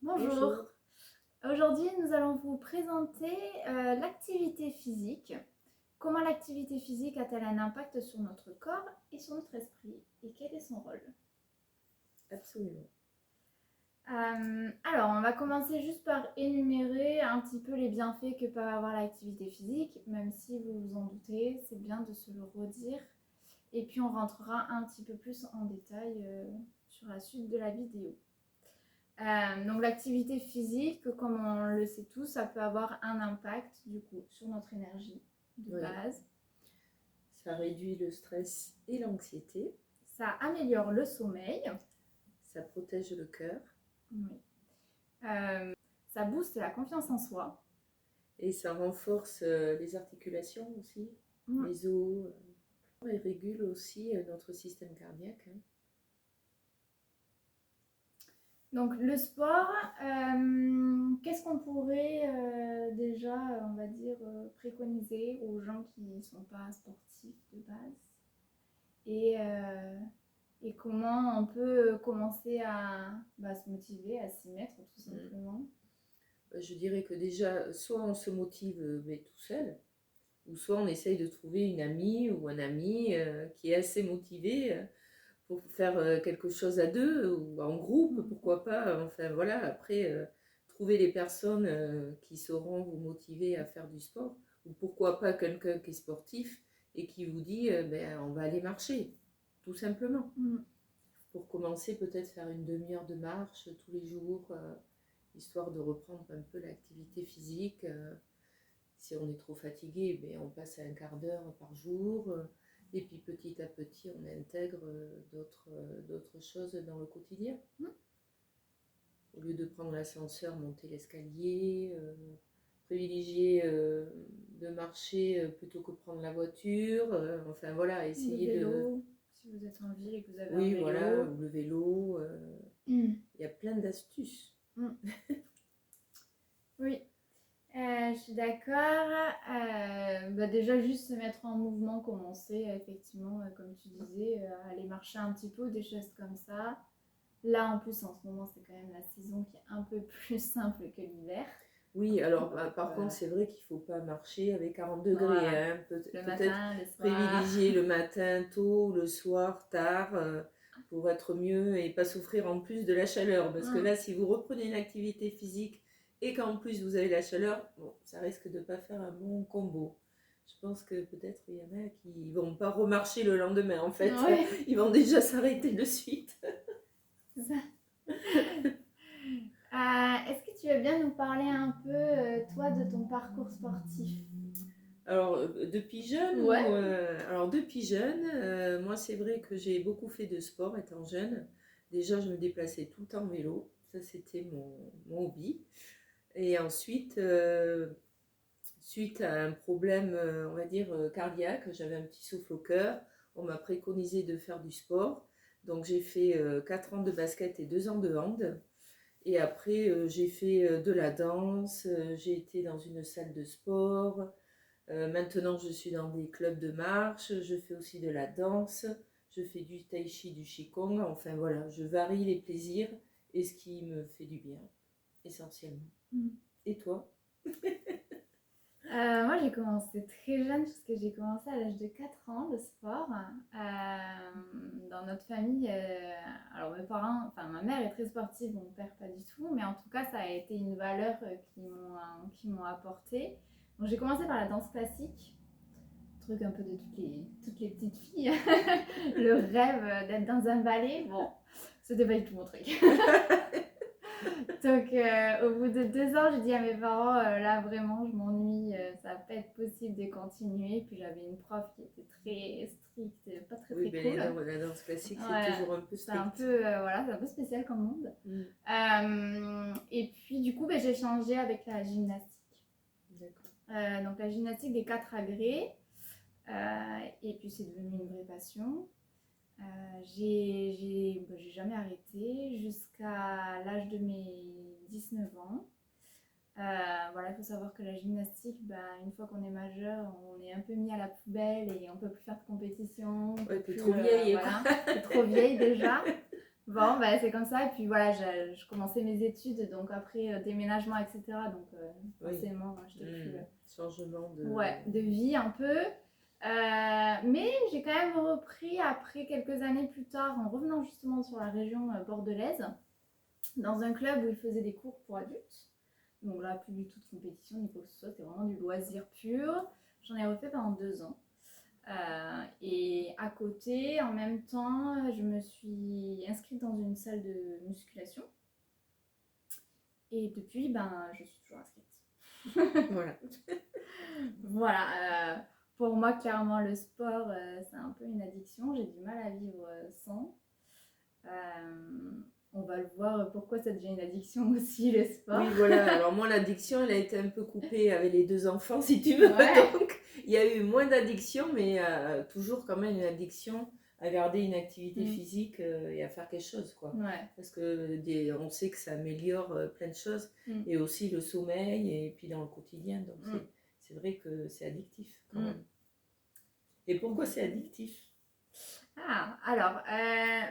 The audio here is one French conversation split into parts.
Bonjour. Aujourd'hui, nous allons vous présenter l'activité physique. Comment l'activité physique a-t-elle un impact sur notre corps et sur notre esprit et quel est son rôle? Absolument. Alors, on va commencer juste par énumérer un petit peu les bienfaits que peut avoir l'activité physique, même si vous vous en doutez, c'est bien de se le redire. Et puis, on rentrera un petit peu plus en détail sur la suite de la vidéo. Donc l'activité physique, comme on le sait tous, ça peut avoir un impact du coup sur notre énergie de base. Ça réduit le stress et l'anxiété. Ça améliore le sommeil. Ça protège le cœur. Oui. Ça booste la confiance en soi. Et ça renforce les articulations aussi, les os. Et régule aussi notre système cardiaque. Donc le sport, qu'est-ce qu'on pourrait déjà, on va dire, préconiser aux gens qui ne sont pas sportifs de base et comment on peut commencer à se motiver, à s'y mettre tout simplement. Je dirais que déjà, soit on se motive mais tout seul, ou soit on essaye de trouver une amie ou un ami qui est assez motivé pour faire quelque chose à deux ou en groupe, pourquoi pas. Enfin voilà, après, trouver les personnes qui sauront vous motiver à faire du sport, ou pourquoi pas quelqu'un qui est sportif et qui vous dit on va aller marcher, tout simplement. Pour commencer, peut-être faire une demi-heure de marche tous les jours, histoire de reprendre un peu l'activité physique. Si on est trop fatigué, on passe à un quart d'heure par jour. Et puis petit à petit, on intègre d'autres choses dans le quotidien. Au lieu de prendre l'ascenseur, monter l'escalier, privilégier de marcher plutôt que de prendre la voiture. Enfin voilà, essayer le vélo, si vous êtes en ville et que vous avez un vélo. Voilà, ou le vélo. Il y a plein d'astuces. Oui. Je suis d'accord. Déjà, juste se mettre en mouvement, commencer, effectivement, comme tu disais, aller marcher un petit peu, des choses comme ça. Là, en plus, en ce moment, c'est quand même la saison qui est un peu plus simple que l'hiver. Oui, alors par contre, c'est vrai qu'il ne faut pas marcher avec 40 degrés. Voilà. Hein. Le matin, le soir. Privilégier le matin tôt, le soir tard, pour être mieux et pas souffrir en plus de la chaleur. Parce que là, si vous reprenez une activité physique et qu'en plus vous avez la chaleur, bon, ça risque de ne pas faire un bon combo. Je pense que peut-être il y en a qui ne vont pas remarcher le lendemain, en fait. Ouais. Ils vont déjà s'arrêter de suite. C'est ça. Est-ce que tu veux bien nous parler un peu, toi, de ton parcours sportif? Alors, depuis jeune, alors depuis jeune, moi c'est vrai que j'ai beaucoup fait de sport étant jeune. Déjà, je me déplaçais tout le temps en vélo. Ça, c'était mon hobby. Et ensuite, suite à un problème, on va dire, cardiaque, j'avais un petit souffle au cœur. On m'a préconisé de faire du sport. Donc, j'ai fait 4 ans de basket et 2 ans de hand. Et après, j'ai fait de la danse. J'ai été dans une salle de sport. Maintenant, je suis dans des clubs de marche, je fais aussi de la danse, je fais du tai chi, du qigong. Enfin voilà, je varie les plaisirs et ce qui me fait du bien, essentiellement. Et toi? Moi, j'ai commencé très jeune, puisque j'ai commencé à l'âge de 4 ans le sport. Dans notre famille, alors mes parents, enfin ma mère est très sportive, mon père pas du tout, mais en tout cas, ça a été une valeur qui m'ont apporté. Donc, j'ai commencé par la danse classique, truc un peu de toutes les petites filles. Le rêve d'être dans un ballet, bon, c'était pas du tout mon truc. Donc, au bout de 2 ans, j'ai dit à mes parents, là vraiment, je m'ennuie, ça va pas être possible de continuer. Puis j'avais une prof qui était très stricte, pas très cool. La danse classique, c'est toujours un peu strict. C'est un peu spécial comme monde. Et puis, du coup, j'ai changé avec la gymnastique. D'accord. Donc, la gymnastique des 4 agrès. Et puis, c'est devenu une vraie passion. J'ai jamais arrêté jusqu'à l'âge de mes 19 ans. Voilà, il faut savoir que la gymnastique, une fois qu'on est majeur, on est un peu mis à la poubelle et on peut plus faire de compétition. Ouais, t'es trop vieille. Voilà, t'es trop vieille déjà. Bon, bah, c'est comme ça. Et puis voilà, je commençais mes études, donc après déménagement, etc. Donc Oui. forcément, j'étais plus. Changement de... Ouais, de vie un peu. Mais j'ai quand même repris après quelques années plus tard, en revenant justement sur la région bordelaise, dans un club où ils faisaient des cours pour adultes. Donc là, plus du tout de compétition ni quoi que ce soit, c'était vraiment du loisir pur. J'en ai refait pendant 2 ans. Et à côté, en même temps, je me suis inscrite dans une salle de musculation. Et depuis, ben, je suis toujours inscrite. Voilà. Voilà. Pour moi, clairement, le sport, c'est un peu une addiction. J'ai du mal à vivre sans. On va le voir pourquoi ça devient une addiction aussi, le sport. Oui, voilà. Alors moi, l'addiction, elle a été un peu coupée avec les 2 enfants, si tu veux. Ouais. Donc, il y a eu moins d'addiction, mais toujours quand même une addiction à garder une activité physique et à faire quelque chose, quoi. Ouais. Parce que on sait que ça améliore plein de choses, et aussi le sommeil, et puis dans le quotidien. Donc, c'est vrai que c'est addictif, quand même. Et pourquoi c'est addictif? Alors,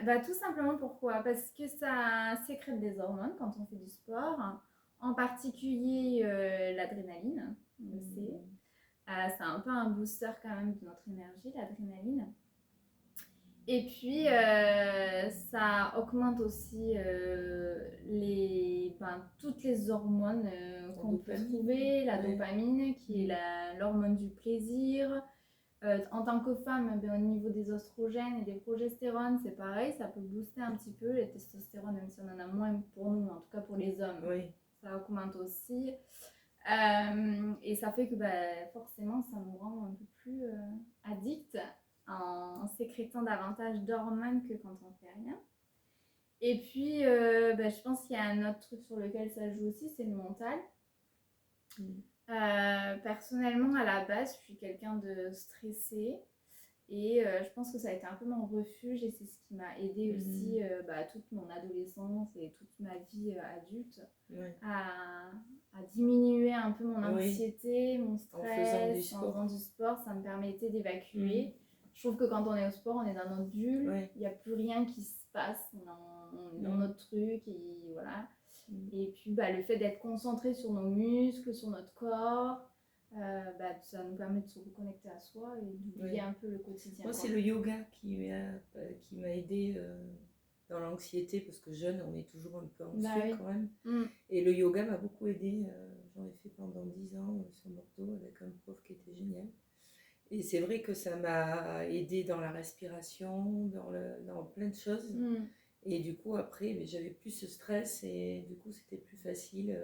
bah, tout simplement pourquoi? Parce que ça sécrète des hormones quand on fait du sport, en particulier l'adrénaline, on le sait. C'est un peu un booster quand même de notre énergie, l'adrénaline. Et puis, ça augmente aussi toutes les hormones qu'on peut trouver, la dopamine qui est l'hormone du plaisir. En tant que femme, au niveau des oestrogènes et des progestérones, c'est pareil, ça peut booster un petit peu les testostérones, même si on en a moins pour nous, en tout cas pour les hommes. Oui. Ça augmente aussi. Et ça fait que forcément, ça nous rend un peu plus addicts en sécrétant davantage d'hormones que quand on fait rien. Et puis, je pense qu'il y a un autre truc sur lequel ça joue aussi, c'est le mental. Personnellement, à la base, je suis quelqu'un de stressé et je pense que ça a été un peu mon refuge et c'est ce qui m'a aidé aussi toute mon adolescence et toute ma vie adulte à diminuer un peu mon anxiété, mon stress. En faisant du sport, ça me permettait d'évacuer. Je trouve que quand on est au sport, on est dans notre bulle, il n'y a plus rien qui se passe, on est dans notre truc et voilà. Et puis le fait d'être concentré sur nos muscles, sur notre corps, ça nous permet de se reconnecter à soi et d'oublier un peu le quotidien. Moi, c'est le yoga qui m'a aidé dans l'anxiété, parce que jeune, on est toujours un peu anxieux quand même. Et le yoga m'a beaucoup aidé. J'en ai fait pendant 10 ans sur Bordeaux avec un prof qui était génial. Et c'est vrai que ça m'a aidé dans la respiration, dans plein de choses. Et du coup, après, j'avais plus ce stress et du coup, c'était plus facile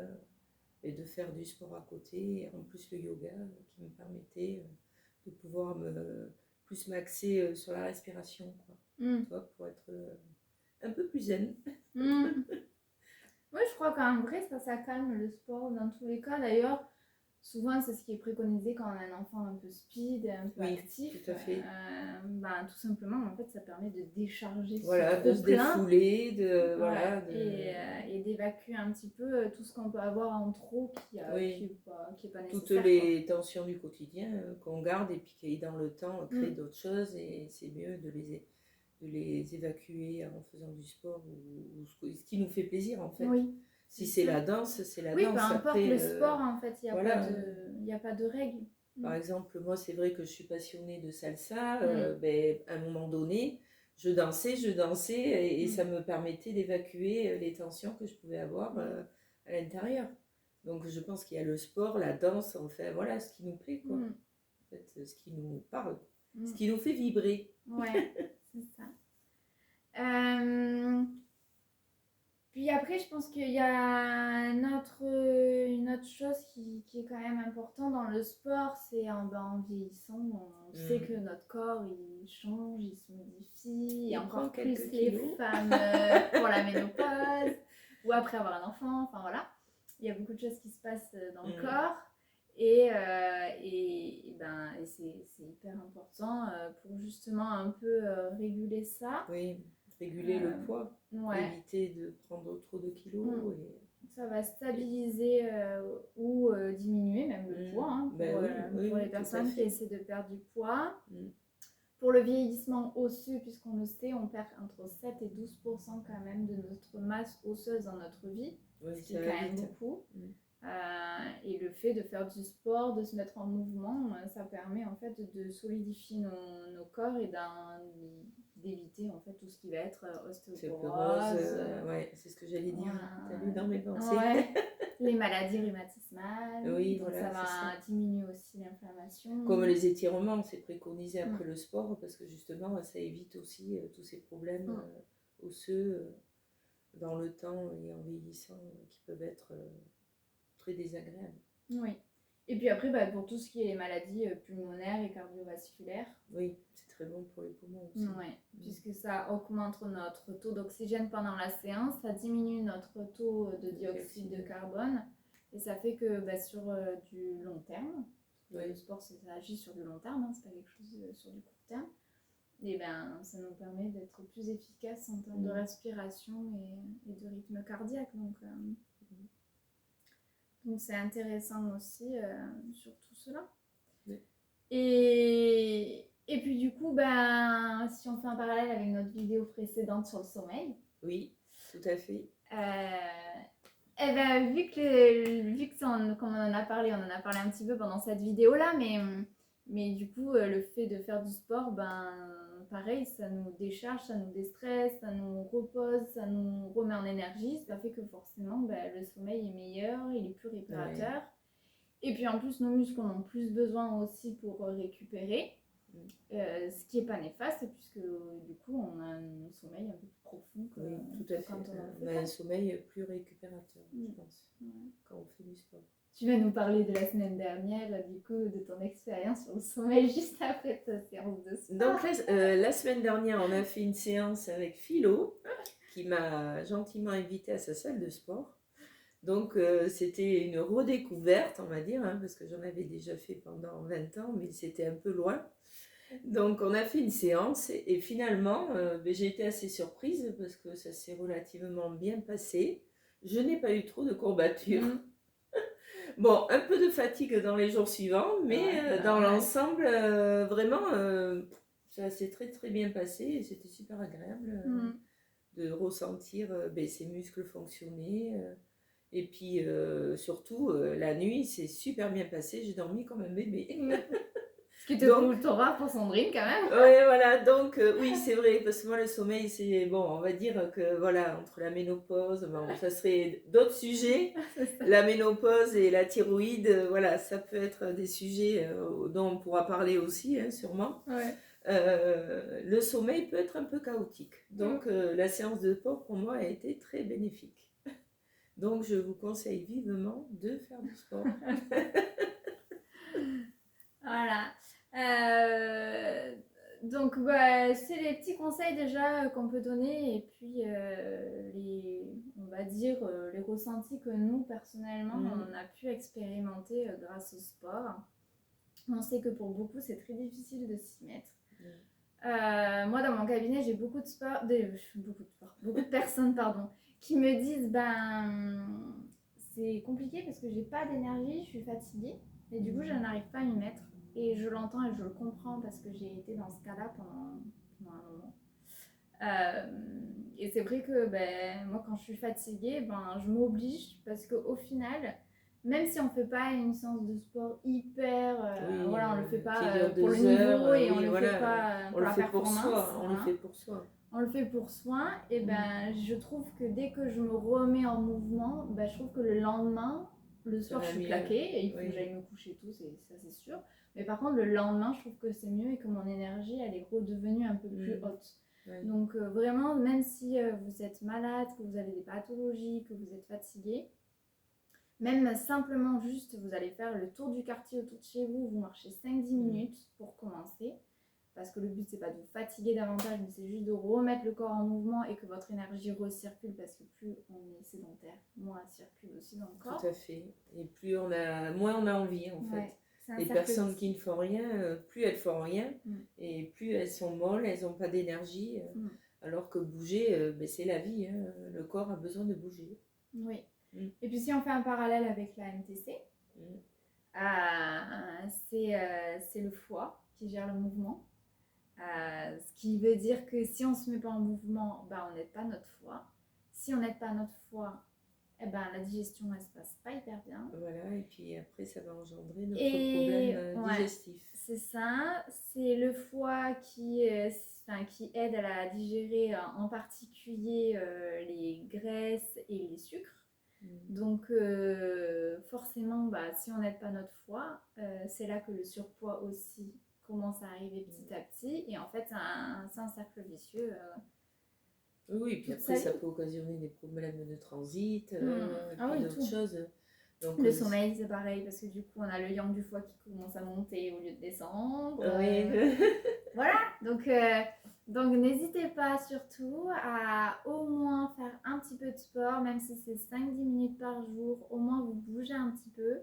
de faire du sport à côté. Et en plus, le yoga qui me permettait de pouvoir plus m'axer sur la respiration, quoi. Tu vois, pour être un peu plus zen. Oui, je crois qu'en vrai, ça calme le sport dans tous les cas. D'ailleurs, souvent, c'est ce qui est préconisé quand on a un enfant un peu speed, un peu actif. Tout à fait. Tout simplement, en fait, ça permet de décharger de se défouler, et d'évacuer un petit peu tout ce qu'on peut avoir en trop qui est pas nécessaire. Toutes les tensions du quotidien qu'on garde et puis qui, dans le temps, créent d'autres choses, et c'est mieux de les évacuer en faisant du sport ou ce qui nous fait plaisir, en fait. Oui. Si c'est la danse, c'est la danse. Oui, peu importe après, le sport, en fait, il n'y a pas de règles. Par exemple, moi, c'est vrai que je suis passionnée de salsa. À un moment donné, je dansais et ça me permettait d'évacuer les tensions que je pouvais avoir à l'intérieur. Donc, je pense qu'il y a le sport, la danse, enfin, voilà, ce qui nous plaît, quoi. En fait, ce qui nous parle, ce qui nous fait vibrer. Ouais, c'est ça. Puis après, je pense qu'il y a une autre chose qui est quand même importante dans le sport, c'est en vieillissant, on sait que notre corps, il change, il se modifie, et encore plus les femmes pour la ménopause, ou après avoir un enfant, enfin voilà. Il y a beaucoup de choses qui se passent dans le corps, et c'est hyper important pour justement un peu réguler ça. Oui. Réguler le poids, éviter de prendre trop de kilos. Ça va stabiliser ou diminuer même le poids pour les personnes qui essaient de perdre du poids. pour le vieillissement osseux, puisqu'on le sait, on perd entre 7 et 12% quand même de notre masse osseuse dans notre vie, Oui, ce qui ça est va quand même vite. beaucoup. Mm. Et le fait de faire du sport, de se mettre en mouvement, ça permet en fait de solidifier nos corps et d'éviter en fait tout ce qui va être ostéoporose. Ouais, c'est ce que j'allais dire. Voilà. T'as lu dans mes pensées. Ouais. Les maladies rhumatismales. Oui, Donc voilà, ça va diminuer aussi l'inflammation. Comme les étirements, c'est préconisé après le sport parce que justement, ça évite aussi tous ces problèmes osseux dans le temps et en vieillissant qui peuvent être très désagréables. Oui. Et puis après, pour tout ce qui est les maladies pulmonaires et cardiovasculaires. Oui, c'est très bon pour les poumons aussi. Oui, puisque ça augmente notre taux d'oxygène pendant la séance, ça diminue notre taux de dioxyde de carbone et ça fait que sur du long terme, le sport ça agit sur du long terme, c'est pas quelque chose sur du court terme, et ça nous permet d'être plus efficace en termes de respiration et de rythme cardiaque. Donc c'est intéressant aussi sur tout cela. Oui. Et puis du coup, si on fait un parallèle avec notre vidéo précédente sur le sommeil. Oui, tout à fait. Comme on en a parlé un petit peu pendant cette vidéo-là, mais du coup, le fait de faire du sport, pareil, ça nous décharge, ça nous déstresse, ça nous repose, ça nous remet en énergie. Ça fait que forcément, le sommeil est meilleur, il est plus réparateur. Ouais. Et puis en plus, nos muscles en ont plus besoin aussi pour récupérer, ce qui n'est pas néfaste, puisque du coup, on a un sommeil un peu plus profond que, tout à fait. Quand on a un sommeil plus récupérateur, je pense, quand on fait du sport. Tu vas nous parler de la semaine dernière, du coup, de ton expérience sur le sommeil juste après ta séance de sport. Donc la semaine dernière, on a fait une séance avec Philo, qui m'a gentiment invitée à sa salle de sport. Donc c'était une redécouverte, on va dire, parce que j'en avais déjà fait pendant 20 ans, mais c'était un peu loin. Donc on a fait une séance et finalement j'ai été assez surprise parce que ça s'est relativement bien passé. Je n'ai pas eu trop de courbatures. Bon, un peu de fatigue dans les jours suivants, mais dans l'ensemble, vraiment, ça s'est très très bien passé et c'était super agréable de ressentir ces muscles fonctionner. Et puis surtout, la nuit, c'est super bien passé, j'ai dormi comme un bébé. Ce qui te coûte rare pour Sandrine quand même. Oui, voilà, donc oui, c'est vrai, parce que moi le sommeil, c'est bon, on va dire que voilà, entre la ménopause, ça serait d'autres sujets, la ménopause et la thyroïde, voilà, ça peut être des sujets dont on pourra parler aussi, sûrement. Ouais. Le sommeil peut être un peu chaotique, donc la séance de sport pour moi a été très bénéfique. Donc je vous conseille vivement de faire du sport. Voilà. Donc c'est les petits conseils déjà qu'on peut donner et puis on va dire les ressentis que nous personnellement on a pu expérimenter grâce au sport. On sait que pour beaucoup c'est très difficile de s'y mettre. Moi dans mon cabinet j'ai beaucoup de personnes qui me disent c'est compliqué parce que j'ai pas d'énergie, je suis fatiguée et du coup je n'arrive pas à m'y mettre. Et je l'entends et je le comprends parce que j'ai été dans ce cas-là pendant un moment. Et c'est vrai que moi, quand je suis fatiguée, je m'oblige parce qu'au final, même si on ne fait pas une séance de sport hyper... on ne le fait pas pour le niveau et on ne le fait pas pour la performance. On le fait pour soi. On le fait pour soi. Et je trouve que dès que je me remets en mouvement, je trouve que le lendemain, le soir, je suis claquée et il faut que j'aille me coucher tout, ça c'est sûr. Mais par contre, le lendemain, je trouve que c'est mieux et que mon énergie, elle est redevenue un peu plus haute. Ouais. Donc vraiment, même si vous êtes malade, que vous avez des pathologies, que vous êtes fatigué, même simplement juste, vous allez faire le tour du quartier autour de chez vous, vous marchez 5-10 minutes pour commencer. Parce que le but, c'est pas de vous fatiguer davantage, mais c'est juste de remettre le corps en mouvement et que votre énergie recircule, parce que plus on est sédentaire, moins elle circule aussi dans le corps. Tout à fait. Et moins on a envie, en fait. Les personnes qui ne font rien, plus elles font rien, et plus elles sont molles, elles n'ont pas d'énergie. Alors que bouger, c'est la vie. Le corps a besoin de bouger. Oui. Et puis si on fait un parallèle avec la MTC, c'est le foie qui gère le mouvement. Ce qui veut dire que si on ne se met pas en mouvement, ben, on n'aide pas notre foie. Si on n'aide pas notre foie, eh ben, la digestion, elle se passe pas hyper bien. Voilà, et puis après, ça va engendrer notre Et problème ouais, digestif. c'est ça. C'est le foie qui aide à la digérer en particulier les graisses et les sucres. Donc forcément, bah, si on n'aide pas notre foie, c'est là que le surpoids aussi commence à arriver petit à petit. Et en fait, c'est un cercle vicieux. Oui, et puis Toute après, sa ça vie. peut occasionner des problèmes de transit, et Ah puis oui, d'autres tout. choses. Donc, Le sommeil, c'est pareil, parce que du coup, on a le yang du foie qui commence à monter au lieu de descendre. oui. Voilà, donc n'hésitez pas surtout à au moins faire un petit peu de sport, même si c'est 5-10 minutes par jour, au moins vous bougez un petit peu,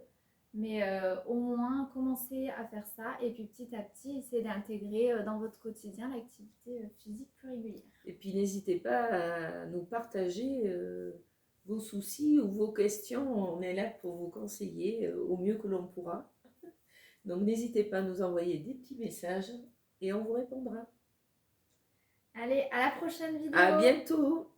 mais au moins commencez à faire ça et puis petit à petit essayez d'intégrer dans votre quotidien l'activité physique plus régulière. Et puis n'hésitez pas à nous partager vos soucis ou vos questions. On est là pour vous conseiller au mieux que l'on pourra. Donc n'hésitez pas à nous envoyer des petits messages et on vous répondra. Allez, à la prochaine vidéo! À bientôt!